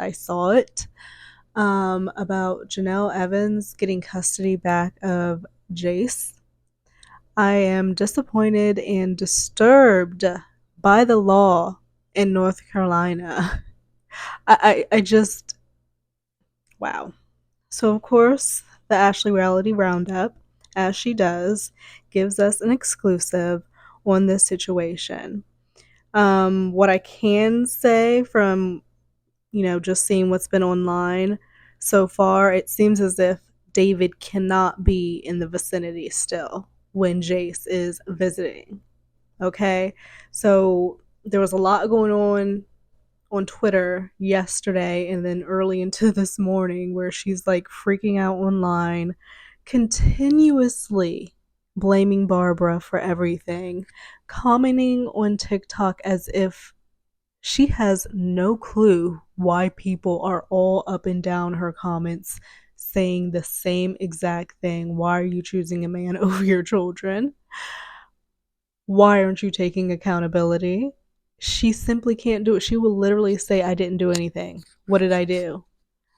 I saw it, about Janelle Evans getting custody back of Jace. I am disappointed and disturbed by the law in North Carolina. I just, wow. So, of course, the Ashley Reality Roundup, as she does, gives us an exclusive on this situation. What I can say from, just seeing what's been online so far, it seems as if David cannot be in the vicinity still when Jace is visiting. Okay? So there was a lot going on Twitter yesterday and then early into this morning where she's like freaking out online, continuously blaming Barbara for everything, commenting on TikTok as if she has no clue why people are all up and down her comments saying the same exact thing. Why are you choosing a man over your children? Why aren't you taking accountability? She simply can't do it. She will literally say, I didn't do anything. What did I do?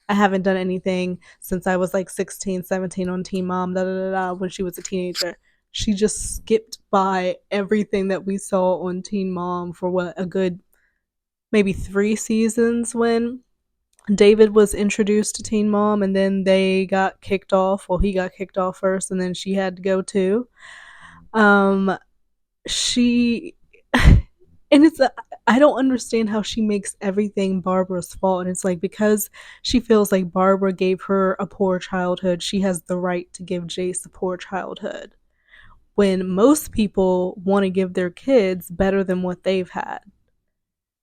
I haven't done anything since I was like 16, 17 on Teen Mom, da da da da, when she was a teenager. She just skipped by everything that we saw on Teen Mom for what, a good maybe 3 seasons when David was introduced to Teen Mom and then they got kicked off. Well, he got kicked off first and then she had to go too. Um, she and I don't understand how she makes everything Barbara's fault. And it's like because she feels like Barbara gave her a poor childhood, she has the right to give Jace a poor childhood. When most people want to give their kids better than what they've had.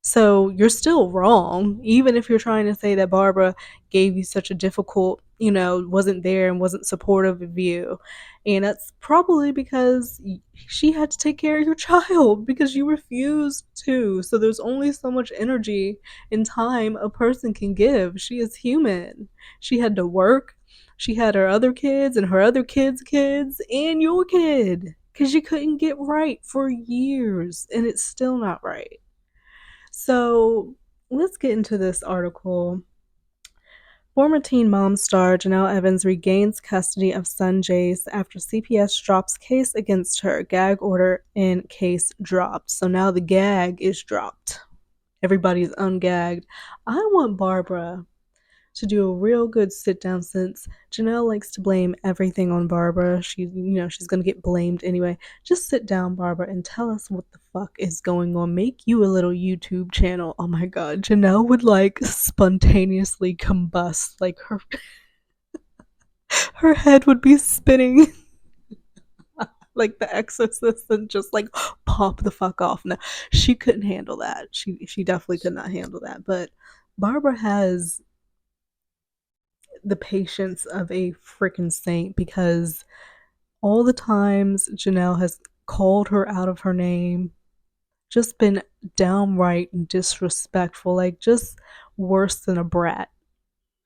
So you're still wrong, even if you're trying to say that Barbara gave you such a difficult, wasn't there and wasn't supportive of you. And that's probably because she had to take care of your child because you refused to. So there's only so much energy and time a person can give. She is human. She had to work. She had her other kids and her other kids' kids and your kid because you couldn't get right for years and it's still not right. So let's get into this article. Former Teen Mom star Janelle Evans regains custody of son Jace after CPS drops case against her. Gag order in case dropped. So now the gag is dropped. Everybody's ungagged. I want Barbara to do a real good sit down since Janelle likes to blame everything on Barbara. She's gonna get blamed anyway. Just sit down, Barbara, and tell us what the fuck is going on. Make you a little YouTube channel. Oh my god, Janelle would like spontaneously combust, like her head would be spinning like the exorcist and just like pop the fuck off. No, she couldn't handle that. She definitely could not handle that. But Barbara has the patience of a freaking saint because all the times Janelle has called her out of her name, just been downright disrespectful, like just worse than a brat.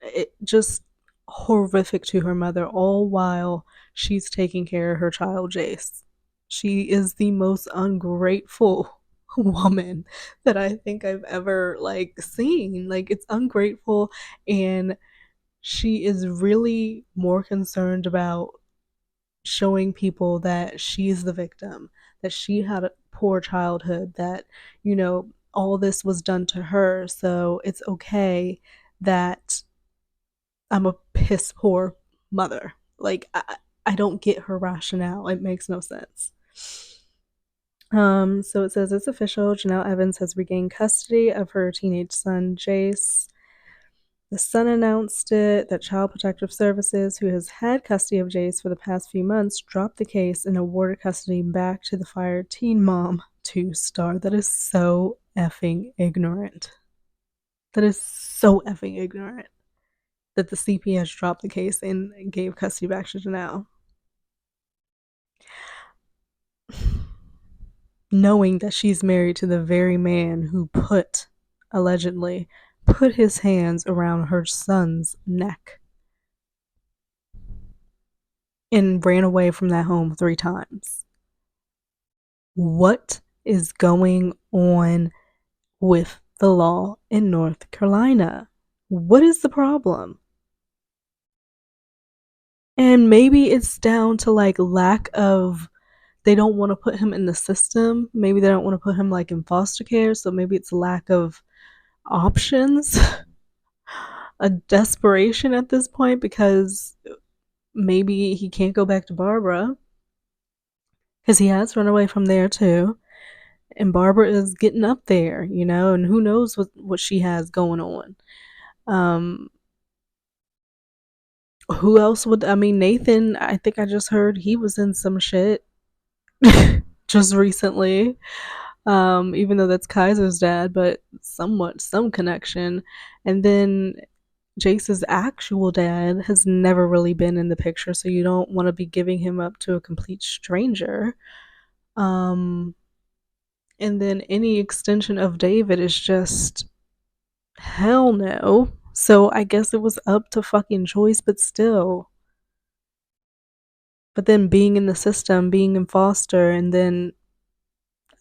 It just horrific to her mother, all while she's taking care of her child, Jace. She is the most ungrateful woman that I think I've ever like seen. Like it's ungrateful and she is really more concerned about showing people that she's the victim, that she had a poor childhood, that, all this was done to her. So it's okay that I'm a piss poor mother. Like, I don't get her rationale. It makes no sense. So it says it's official. Janelle Evans has regained custody of her teenage son, Jace. The Sun announced it that Child Protective Services, who has had custody of Jace for the past few months, dropped the case and awarded custody back to the fired Teen Mom 2 star. That is so effing ignorant. That is so effing ignorant that the CPS dropped the case and gave custody back to Janelle. Knowing that she's married to the very man who allegedly, put his hands around her son's neck and ran away from that home 3 times. What is going on with the law in North Carolina? What is the problem? And maybe it's down to like lack of, they don't want to put him in the system. Maybe they don't want to put him like in foster care. So maybe it's lack of options, a desperation at this point because maybe he can't go back to Barbara because he has run away from there too. And Barbara is getting up there, you know, and who knows what she has going on. Um, who else would, I mean, Nathan, I think I just heard he was in some shit just recently. Even though that's Kaiser's dad, but somewhat some connection. And then Jace's actual dad has never really been in the picture, so you don't want to be giving him up to a complete stranger. Um, and then any extension of David is just hell no. So I guess it was up to fucking Joyce, but still. But then being in the system, being in foster, and then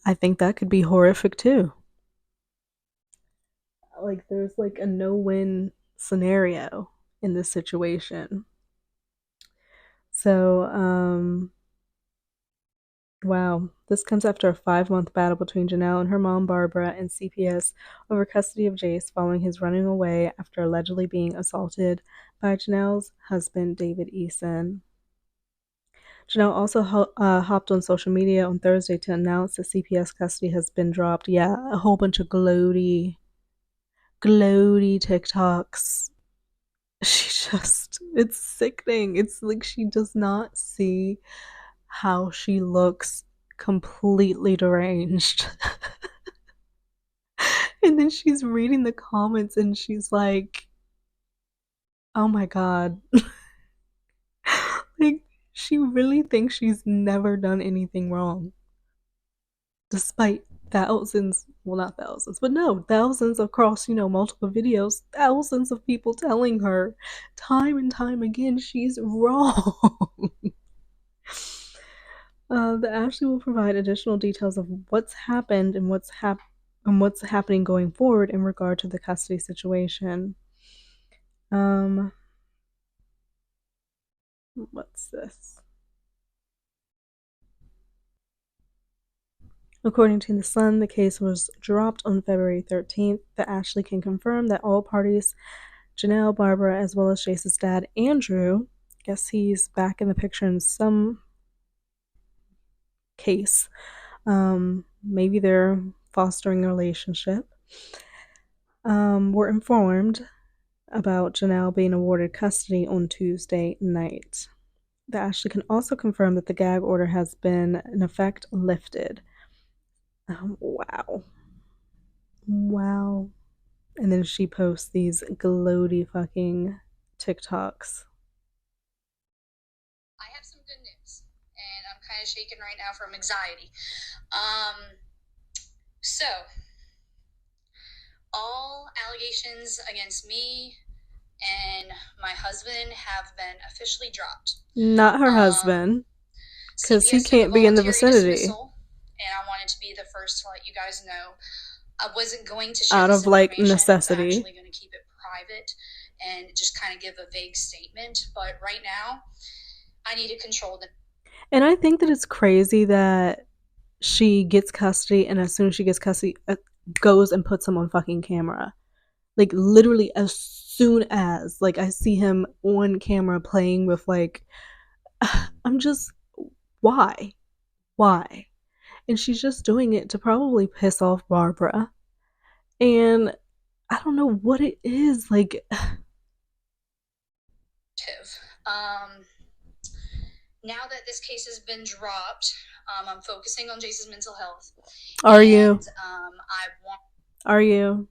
I think that could be horrific too. Like there's like a no-win scenario in this situation. So, wow. This comes after a 5-month battle between Janelle and her mom, Barbara, and CPS over custody of Jace following his running away after allegedly being assaulted by Janelle's husband, David Eason. Janelle also hopped on social media on Thursday to announce that CPS custody has been dropped. Yeah, a whole bunch of gloaty TikToks. She just, it's sickening. It's like she does not see how she looks completely deranged. And then she's reading the comments and she's like, oh my God. Like, she really thinks she's never done anything wrong. Despite thousands, well, not thousands, but no, thousands across, you know, multiple videos, thousands of people telling her time and time again she's wrong. The Ashley will provide additional details of what's happened and what's happening going forward in regard to the custody situation. Um, what's this? According to The Sun, the case was dropped on February 13th. That Ashley can confirm that all parties, Janelle, Barbara, as well as Jace's dad, Andrew, guess he's back in the picture in some case. Maybe they're fostering a relationship. Were informed about Janelle being awarded custody on Tuesday night. The Ashley can also confirm that the gag order has been, in effect, lifted. Wow. Wow. And then she posts these gloaty fucking TikToks. I have some good news, and I'm kind of shaking right now from anxiety. So, all allegations against me and my husband have been officially dropped. Not her husband, because he CPS took a can't be in the voluntary vicinity. dismissal, and I wanted to be the first to let you guys know. I wasn't going to share Out this of like information. I was necessity. actually going to keep it private and just kind of give a vague statement. But right now, I need to control them. And I think that it's crazy that she gets custody, and as soon as she gets custody, goes and puts him on fucking camera. Like literally as soon as like I see him on camera playing with like, I'm just, why? And she's just doing it to probably piss off Barbara. And I don't know what it is. Like, Um, now that this case has been dropped, I'm focusing on Jason's mental health. are you? I want. Are you?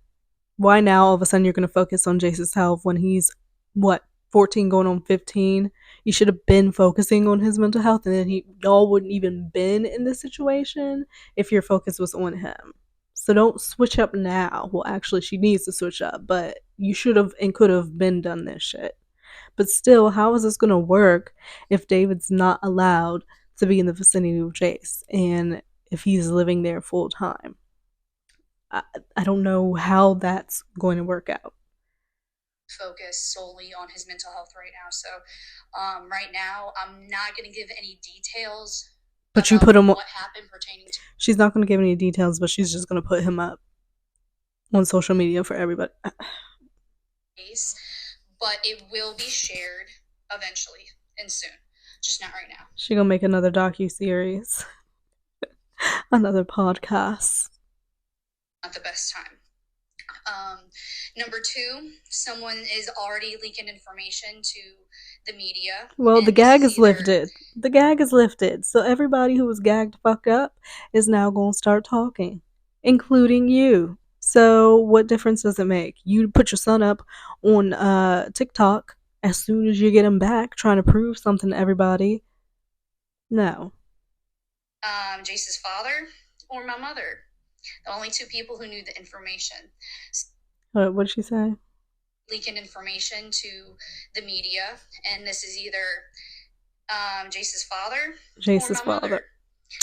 Why now all of a sudden you're going to focus on Jace's health when he's, what, 14 going on 15? You should have been focusing on his mental health, and then y'all wouldn't even been in this situation if your focus was on him. So don't switch up now. Well, actually, she needs to switch up, but you should have and could have been done this shit. But still, how is this going to work if David's not allowed to be in the vicinity of Jace and if he's living there full time? I, I don't know how that's going to work out. focus solely on his mental health right now. So right now, I'm not going to give any details But you put about him. what happened pertaining to. She's not going to give any details, but she's just going to put him up on social media for everybody. Case, but it will be shared eventually and soon, just not right now. She gonna make another docu-series, another podcast. Not the best time. Number two, someone is already leaking information to the media. Well, the gag is lifted. The gag is lifted. So everybody who was gagged fucked up is now gonna start talking, including you. So what difference does it make? You put your son up on TikTok as soon as you get him back, trying to prove something to everybody. No. Jace's father or my mother. The only two people who knew the information. What did she say? Leaking information to the media, and this is either Jace's father or my mother.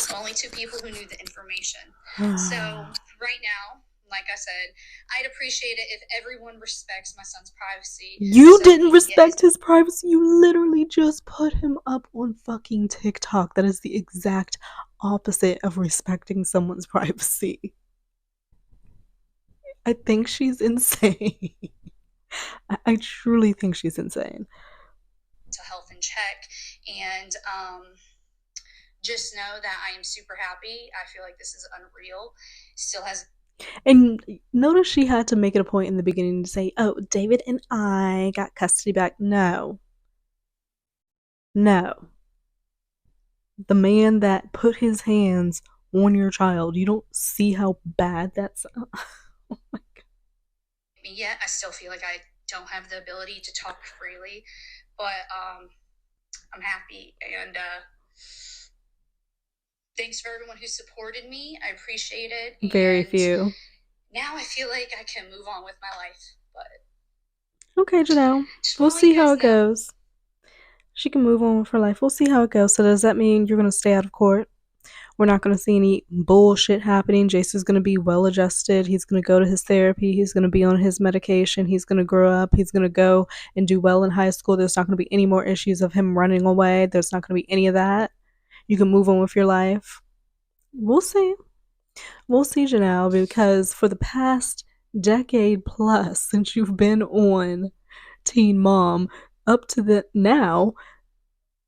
The only two people who knew the information. So right now, like I said, I'd appreciate it if everyone respects my son's privacy. You didn't respect his privacy. You literally just put him up on fucking TikTok. That is the exact opposite of respecting someone's privacy. I think she's insane. I truly think she's insane. To health in check, and just know that I am super happy. I feel like this is unreal. Still has. And notice she had to make it a point in the beginning to say, "Oh, David and I got custody back." No. No. The man that put his hands on your child, you don't see how bad that's. Oh my God. Yet I still feel like I don't have the ability to talk freely, but I'm happy, and thanks for everyone who supported me. I appreciate it. Very few. Now I feel like I can move on with my life, but okay, Janelle, we'll see how it goes. She can move on with her life. We'll see how it goes. So does that mean you're going to stay out of court? We're not going to see any bullshit happening. Jason's going to be well adjusted. He's going to go to his therapy. He's going to be on his medication. He's going to grow up. He's going to go and do well in high school. There's not going to be any more issues of him running away. There's not going to be any of that. You can move on with your life. We'll see. We'll see, Janelle, because for the past decade plus since you've been on Teen Mom up to the now,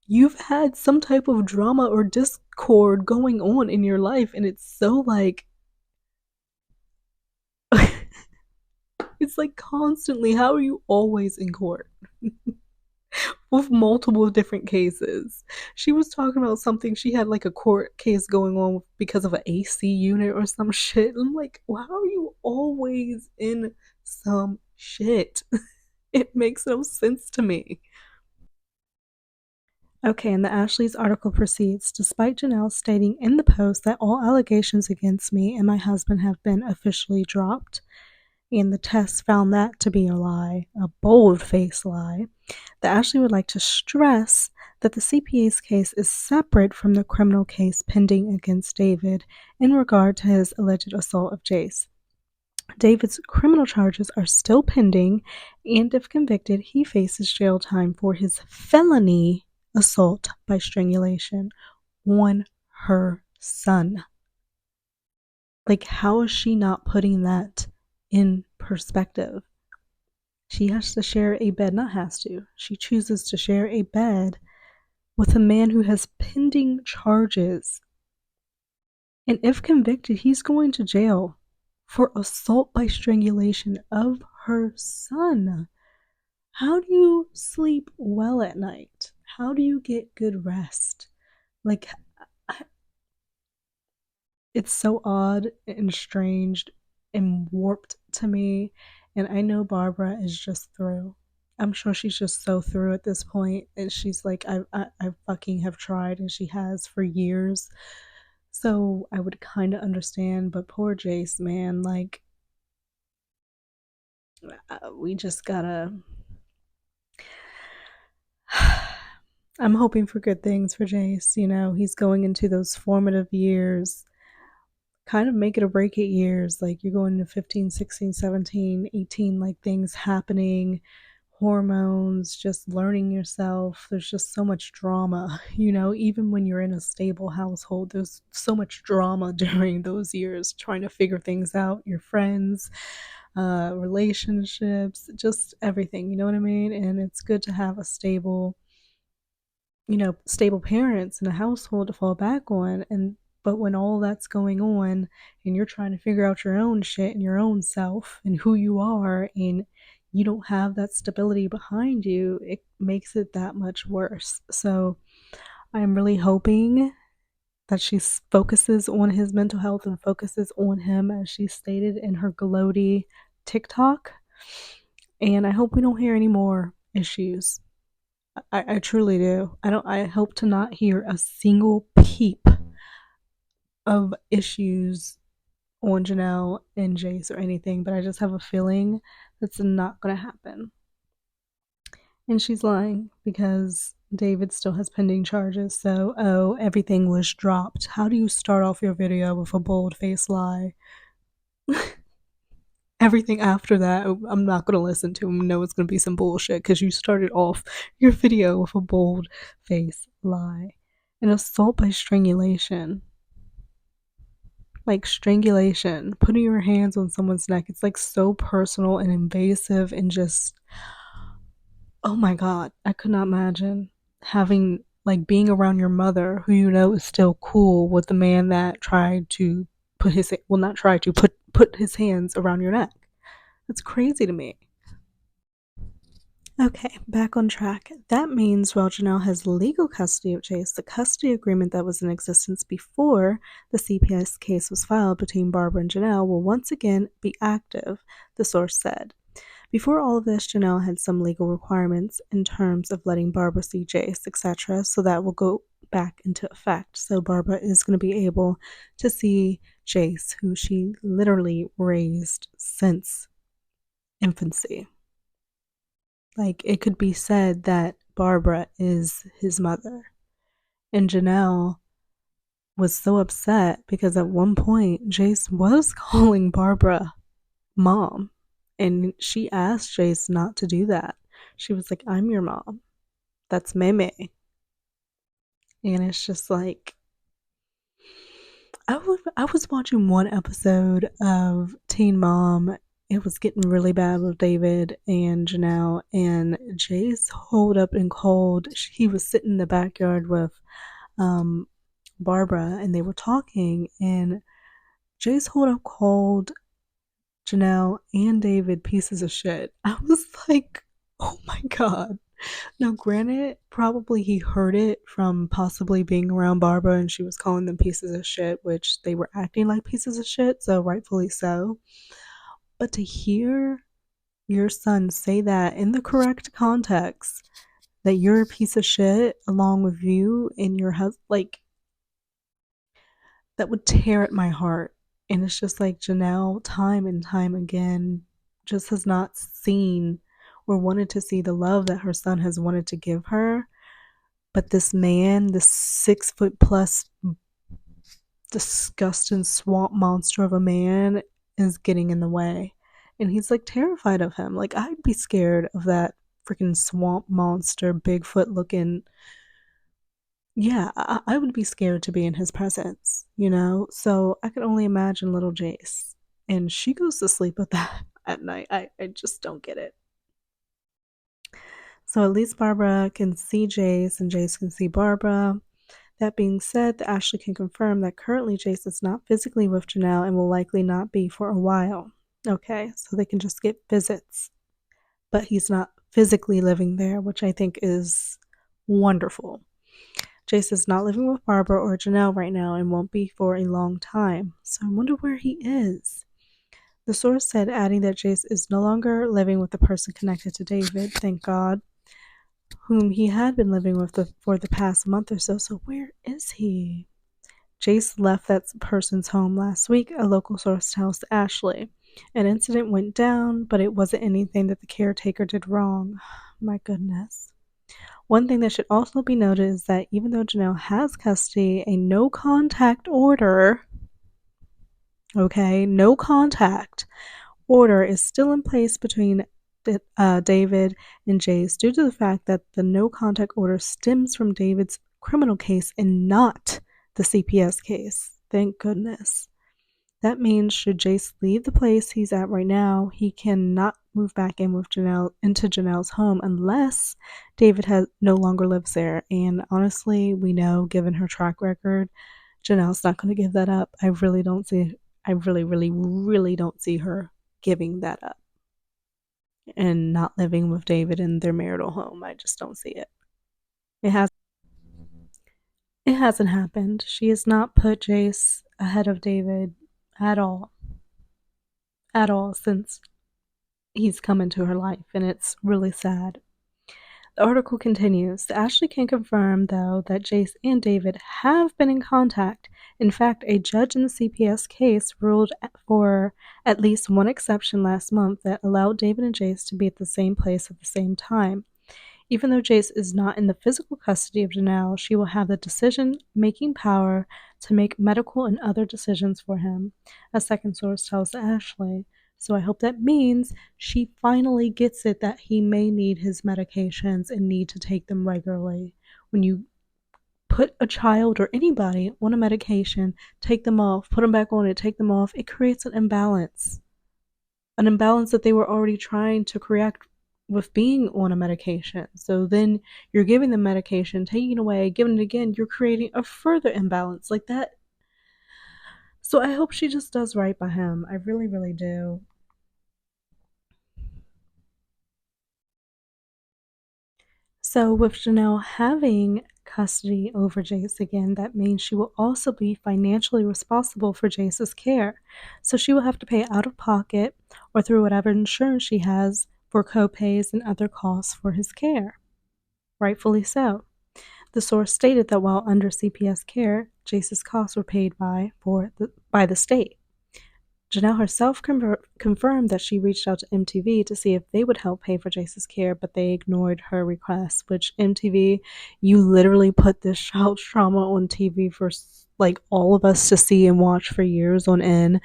you've had some type of drama or discord going on in your life, and it's so like it's like constantly, how are you always in court with multiple different cases? She was talking about something, she had like a court case going on because of an AC unit or some shit. I'm like, well, how are you always in some shit? It makes no sense to me. Okay, and the Ashley's article proceeds. Despite Janelle stating in the post that all allegations against me and my husband have been officially dropped, and the test found that to be a lie, a bold-faced lie, the Ashley would like to stress that the CPS case is separate from the criminal case pending against David in regard to his alleged assault of Jace. David's criminal charges are still pending, and if convicted, he faces jail time for his felony assault by strangulation on her son. Like, how is she not putting that in perspective? She has to share a bed, not has to. She chooses to share a bed with a man who has pending charges. And if convicted, he's going to jail for assault by strangulation of her son. How do you sleep well at night? How do you get good rest? Like, it's so odd and strange and warped to me. And I know Barbara is just through. I'm sure she's just so through at this point, and she's like, I fucking have tried, and she has for years. So I would kind of understand, but poor Jace, man, like, we just gotta. I'm hoping for good things for Jace. You know, he's going into those formative years, kind of make it or break it years. Like, you're going to 15, 16, 17, 18, like things happening hormones, just learning yourself. There's just so much drama, even when you're in a stable household, there's so much drama during those years trying to figure things out, your friends, relationships, just everything, you know what I mean? And it's good to have a stable parents in a household to fall back on. But when all that's going on and you're trying to figure out your own shit and your own self and who you are, and you don't have that stability behind you, it makes it that much worse. So I'm really hoping that she focuses on his mental health and focuses on him, as she stated in her gloaty TikTok. And I hope we don't hear any more issues. I truly do. I hope to not hear a single peep of issues on Janelle and Jace or anything, but I just have a feeling that's not gonna happen. And she's lying because David still has pending charges. So, everything was dropped. How do you start off your video with a bold faced lie? Everything after that, I'm not going to listen to. I know it's going to be some bullshit because you started off your video with a bold faced lie. An assault by strangulation. Like strangulation, putting your hands on someone's neck, it's like so personal and invasive and just, oh my god, I could not imagine having, like, being around your mother who is still cool with the man that tried to not try to put his hands around your neck. That's crazy to me. Okay, back on track. That means while Janelle has legal custody of Chase, the custody agreement that was in existence before the CPS case was filed between Barbara and Janelle will once again be active, the source said. Before all of this, Janelle had some legal requirements in terms of letting Barbara see Jace, etc., so that will go back into effect. So Barbara is going to be able to see Jace, who she literally raised since infancy. Like, it could be said that Barbara is his mother. And Janelle was so upset because at one point, Jace was calling Barbara mom. And she asked Jace not to do that. She was like, I'm your mom. That's Meme. And it's just like, I was watching one episode of Teen Mom. It was getting really bad with David and Janelle, and Jace holed up and called. He was sitting in the backyard with um, Barbara, and they were talking, and Jace holed up called Janelle and David pieces of shit. I was like, oh my god. Now, granted, probably he heard it from possibly being around Barbara and she was calling them pieces of shit, which they were acting like pieces of shit, so rightfully so. But to hear your son say that in the correct context, that you're a piece of shit along with you and your husband, like, that would tear at my heart. And it's just like Janelle, time and time again, just has not seen or wanted to see the love that her son has wanted to give her. But this man, this 6 foot plus disgusting swamp monster of a man, is getting in the way. And he's like terrified of him. Like, I'd be scared of that freaking swamp monster, Bigfoot looking. Yeah, I would be scared to be in his presence. So I could only imagine little Jace. And she goes to sleep with that at night. I just don't get it. So at least Barbara can see Jace and Jace can see Barbara. That being said, Ashley can confirm that currently Jace is not physically with Janelle and will likely not be for a while. Okay, so they can just get visits. But he's not physically living there, which I think is wonderful. Jace is not living with Barbara or Janelle right now and won't be for a long time. So I wonder where he is. The source said, adding that Jace is no longer living with the person connected to David, thank God, whom he had been living with for the past month or so. So where is he? Jace left that person's home last week, a local source tells Ashley. An incident went down, but it wasn't anything that the caretaker did wrong. My goodness. One thing that should also be noted is that even though Janelle has custody, a no contact order, no contact order is still in place between David and Jace due to the fact that the no contact order stems from David's criminal case and not the CPS case. Thank goodness. That means should Jace leave the place he's at right now, he cannot move back in with Janelle into Janelle's home unless David no longer lives there. And honestly, we know, given her track record, Janelle's not going to give that up. I really don't see. I really, really, really don't see her giving that up and not living with David in their marital home. I just don't see it. It has. It hasn't happened. She has not put Jace ahead of David at all. At all since he's come into her life, and it's really sad. The article continues. Ashley can confirm, though, that Jace and David have been in contact. In fact, a judge in the CPS case ruled for at least one exception last month that allowed David and Jace to be at the same place at the same time. Even though Jace is not in the physical custody of Janelle, she will have the decision-making power to make medical and other decisions for him, a second source tells Ashley. So I hope that means she finally gets it that he may need his medications and need to take them regularly. When you put a child or anybody on a medication, take them off, put them back on it, take them off, it creates an imbalance. An imbalance that they were already trying to correct with being on a medication. So then you're giving them medication, taking it away, giving it again, you're creating a further imbalance like that. So I hope she just does right by him. I really, really do. So with Janelle having custody over Jace again, that means she will also be financially responsible for Jace's care. So she will have to pay out of pocket or through whatever insurance she has for co-pays and other costs for his care. Rightfully so. The source stated that while under CPS care, Jace's costs were paid by the state. Janelle herself confirmed that she reached out to MTV to see if they would help pay for Jace's care, but they ignored her request, which MTV, you literally put this child's trauma on TV for like all of us to see and watch for years on end,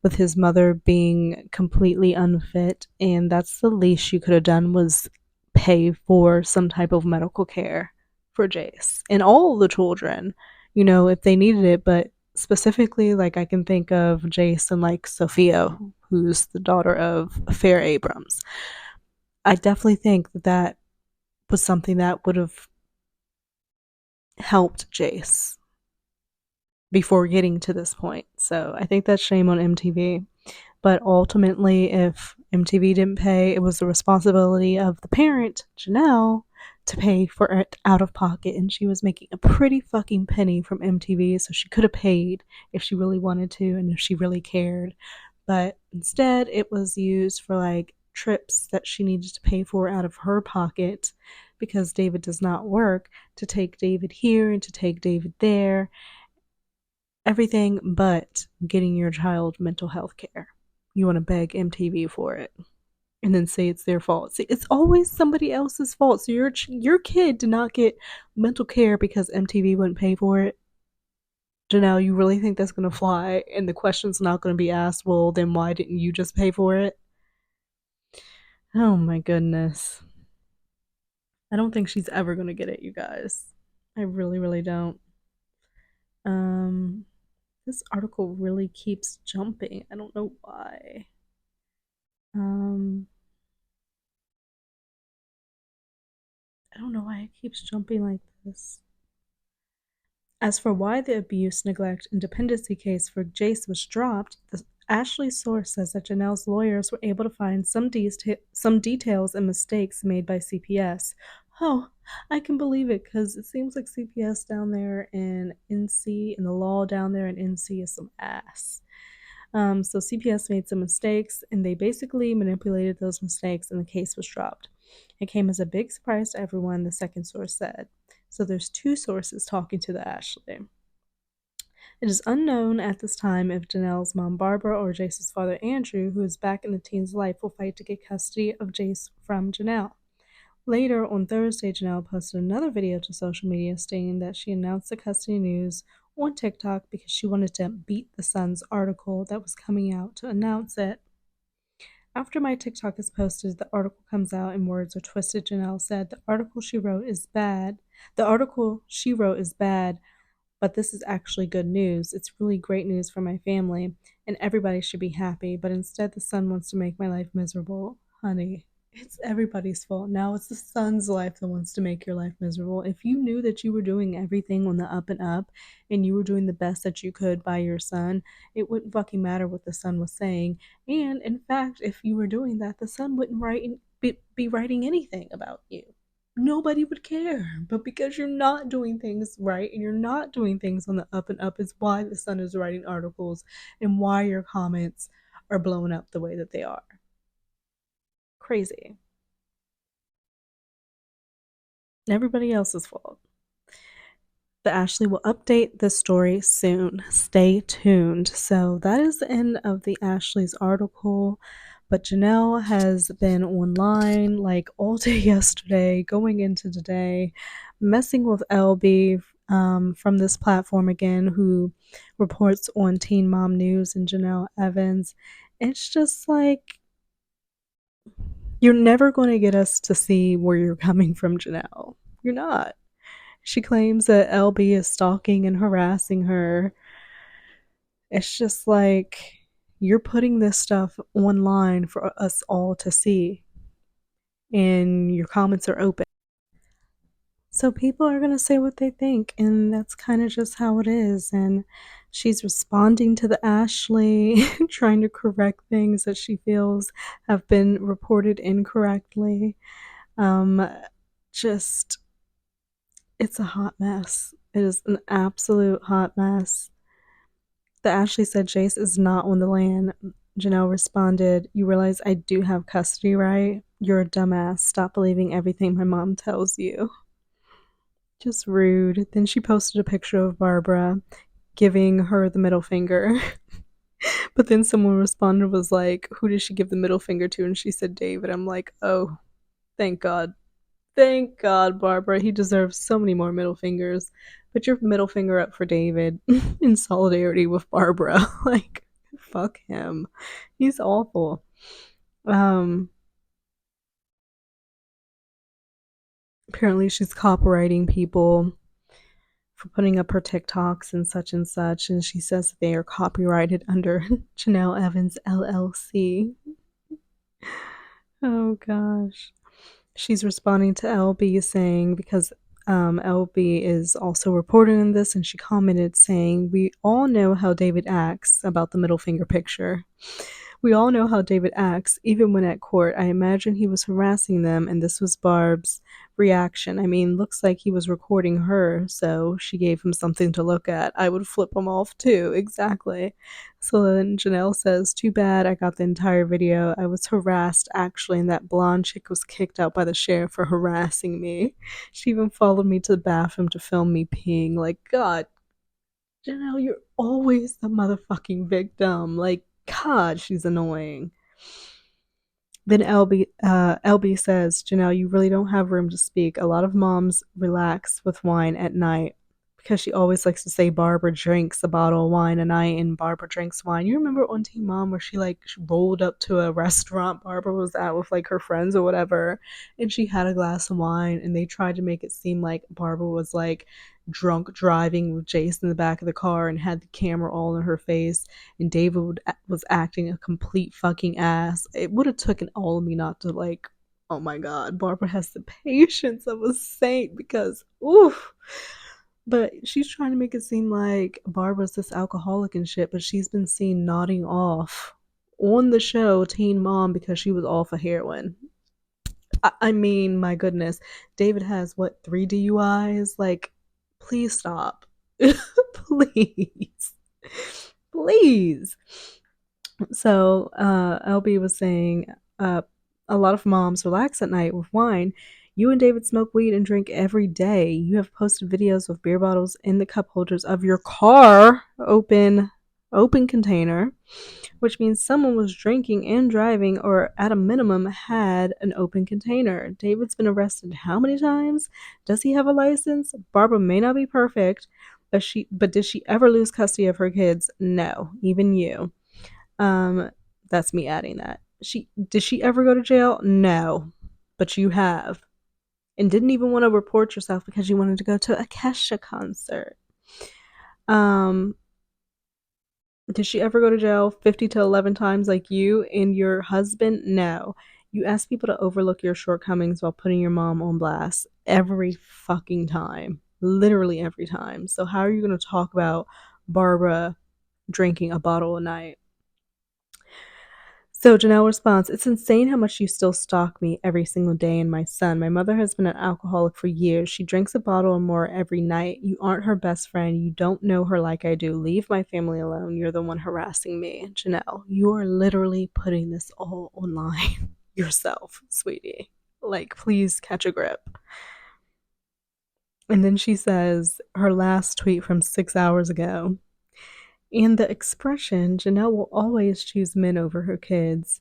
with his mother being completely unfit, and that's the least you could have done was pay for some type of medical care for Jace and all the children, if they needed it. But specifically, like, I can think of Jace and like Sophia, who's the daughter of Fair Abrams. I definitely think that was something that would have helped Jace before getting to this point. So I think that's shame on MTV. But ultimately, if MTV didn't pay, it was the responsibility of the parent, Janelle, to pay for it out of pocket. And she was making a pretty fucking penny from MTV, so she could have paid if she really wanted to and if she really cared. But instead, it was used for like trips that she needed to pay for out of her pocket because David does not work, to take David here and to take David there. Everything but getting your child mental health care. You want to beg MTV for it and then say it's their fault. See, it's always somebody else's fault. So your kid did not get mental care because MTV wouldn't pay for it. Janelle, you really think that's going to fly? And the question's not going to be asked, well, then why didn't you just pay for it? Oh my goodness. I don't think she's ever going to get it, you guys. I really, really don't. This article really keeps jumping. I don't know why. I don't know why it keeps jumping like this. As for why the abuse, neglect, and dependency case for Jace was dropped, the Ashley source says that Janelle's lawyers were able to find some details and mistakes made by CPS. Oh, I can believe it, because it seems like CPS down there in NC and the law down there in NC is some ass. So CPS made some mistakes, and they basically manipulated those mistakes, and the case was dropped. It came as a big surprise to everyone, the second source said. So there's two sources talking to the Ashley. It is unknown at this time if Janelle's mom Barbara or Jace's father Andrew, who is back in the teen's life, will fight to get custody of Jace from Janelle. Later on Thursday, Janelle posted another video to social media stating that she announced the custody news on TikTok because she wanted to beat the Sun's article that was coming out to announce it. After my TikTok is posted, the article comes out and words are twisted. Janelle said, the article she wrote is bad. The article she wrote is bad, but this is actually good news. It's really great news for my family, and everybody should be happy. But instead, the son wants to make my life miserable. Honey, it's everybody's fault. Now it's the son's life that wants to make your life miserable. If you knew that you were doing everything on the up and up and you were doing the best that you could by your son, it wouldn't fucking matter what the son was saying. And in fact, if you were doing that, the son wouldn't be writing anything about you. Nobody would care. But because you're not doing things right and you're not doing things on the up and up is why the sun is writing articles and why your comments are blowing up the way that they are. Crazy. Everybody else's fault. The Ashley will update the story soon. Stay tuned. So that is the end of the Ashley's article. But Janelle has been online like all day yesterday, going into today, messing with LB from this platform again, who reports on Teen Mom News, and Janelle Evans. It's just like, you're never going to get us to see where you're coming from, Janelle. You're not. She claims that LB is stalking and harassing her. It's just like, you're putting this stuff online for us all to see, and your comments are open. So people are going to say what they think, and that's kind of just how it is. And she's responding to the Ashley, trying to correct things that she feels have been reported incorrectly. Um, just, it's a hot mess. It is an absolute hot mess. The Ashley said Jace is not on the land. Janelle responded, you realize I do have custody, right? You're a dumbass. Stop believing everything my mom tells you. Just rude. Then she posted a picture of Barbara giving her the middle finger. But then someone responded, was like, who did she give the middle finger to? And she said David. I'm like, oh, thank God. Thank God, Barbara. He deserves so many more middle fingers. Put your middle finger up for David in solidarity with Barbara. Like, fuck him. He's awful. Apparently she's copywriting people for putting up her TikToks and such, and she says they are copyrighted under Janelle Evans LLC. Oh gosh. She's responding to LB saying, because LB is also reporting on this, and she commented saying, we all know how David acts about the middle finger picture. We all know how David acts, even when at court. I imagine he was harassing them, and this was Barb's reaction. I mean, looks like he was recording her, so she gave him something to look at. I would flip him off too, exactly. So then Janelle says, too bad I got the entire video. I was harassed, actually, and that blonde chick was kicked out by the sheriff for harassing me. She even followed me to the bathroom to film me peeing. Like, God, Janelle, you're always the motherfucking victim. Like, God, she's annoying. Then LB says, Janelle, you really don't have room to speak. A lot of moms relax with wine at night, because she always likes to say Barbara drinks a bottle of wine a night and Barbara drinks wine. You remember on Teen Mom where she rolled up to a restaurant Barbara was at with like her friends or whatever, and she had a glass of wine, and they tried to make it seem like Barbara was like drunk driving with Jason in the back of the car and had the camera all in her face, and David was acting a complete fucking ass. It would have taken all of me not to like, oh my God, Barbara has the patience of a saint, because oof. But she's trying to make it seem like Barbara's this alcoholic and shit, but she's been seen nodding off on the show Teen Mom because she was off of heroin. I mean, my goodness. David has what, 3 DUIs? Like, please stop. Please. Please. So LB was saying, a lot of moms relax at night with wine. You and David smoke weed and drink every day. You have posted videos with beer bottles in the cup holders of your car, open container, which means someone was drinking and driving, or at a minimum had an open container. David's been arrested how many times? Does he have a license? Barbara may not be perfect, but did she ever lose custody of her kids? No, even you. That's me adding that. Did she ever go to jail? No. But you have. And didn't even want to report yourself because you wanted to go to a Kesha concert. Um, did she ever go to jail 50 to 11 times like you and your husband? No. You ask people to overlook your shortcomings while putting your mom on blast every fucking time. Literally every time. So, how are you going to talk about Barbara drinking a bottle a night? So Janelle responds, "It's insane how much you still stalk me every single day and my son. My mother has been an alcoholic for years. She drinks a bottle or more every night. You aren't her best friend. You don't know her like I do. Leave my family alone. You're the one harassing me." Janelle, you are literally putting this all online yourself, sweetie. Like, please catch a grip. And then she says her last tweet from 6 hours ago. And the expression, Janelle will always choose men over her kids.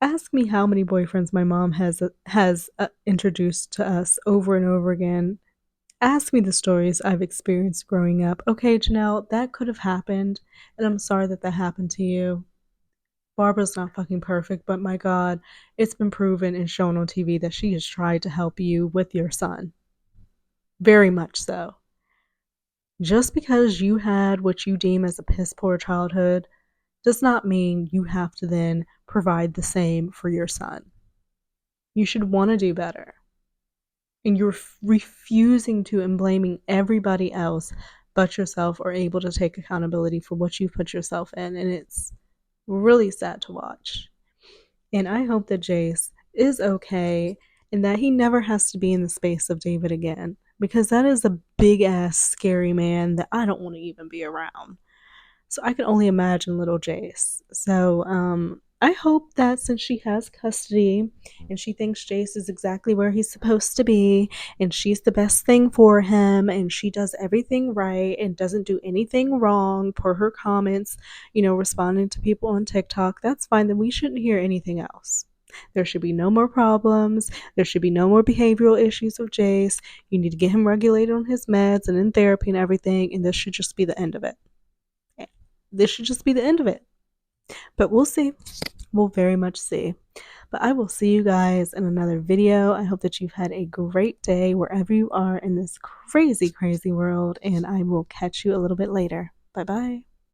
Ask me how many boyfriends my mom has introduced to us over and over again. Ask me the stories I've experienced growing up. Okay, Janelle, that could have happened, and I'm sorry that that happened to you. Barbara's not fucking perfect, but my God, it's been proven and shown on TV that she has tried to help you with your son. Very much so. Just because you had what you deem as a piss poor childhood does not mean you have to then provide the same for your son. You should want to do better. And you're refusing to and blaming everybody else but yourself or able to take accountability for what you've put yourself in. And it's really sad to watch. And I hope that Jace is okay and that he never has to be in the space of David again because that is a big ass scary man that I don't want to even be around. So I can only imagine little Jace. So I hope that since she has custody and she thinks Jace is exactly where he's supposed to be and she's the best thing for him and she does everything right and doesn't do anything wrong per her comments, responding to people on TikTok, that's fine. Then we shouldn't hear anything else. There should be no more problems. There should be no more behavioral issues with Jace. You need to get him regulated on his meds and in therapy and everything, and this should just be the end of it. This should just be the end of it. But we'll see. We'll very much see. But I will see you guys in another video. I hope that you've had a great day wherever you are in this crazy, crazy world. And I will catch you a little bit later. Bye bye.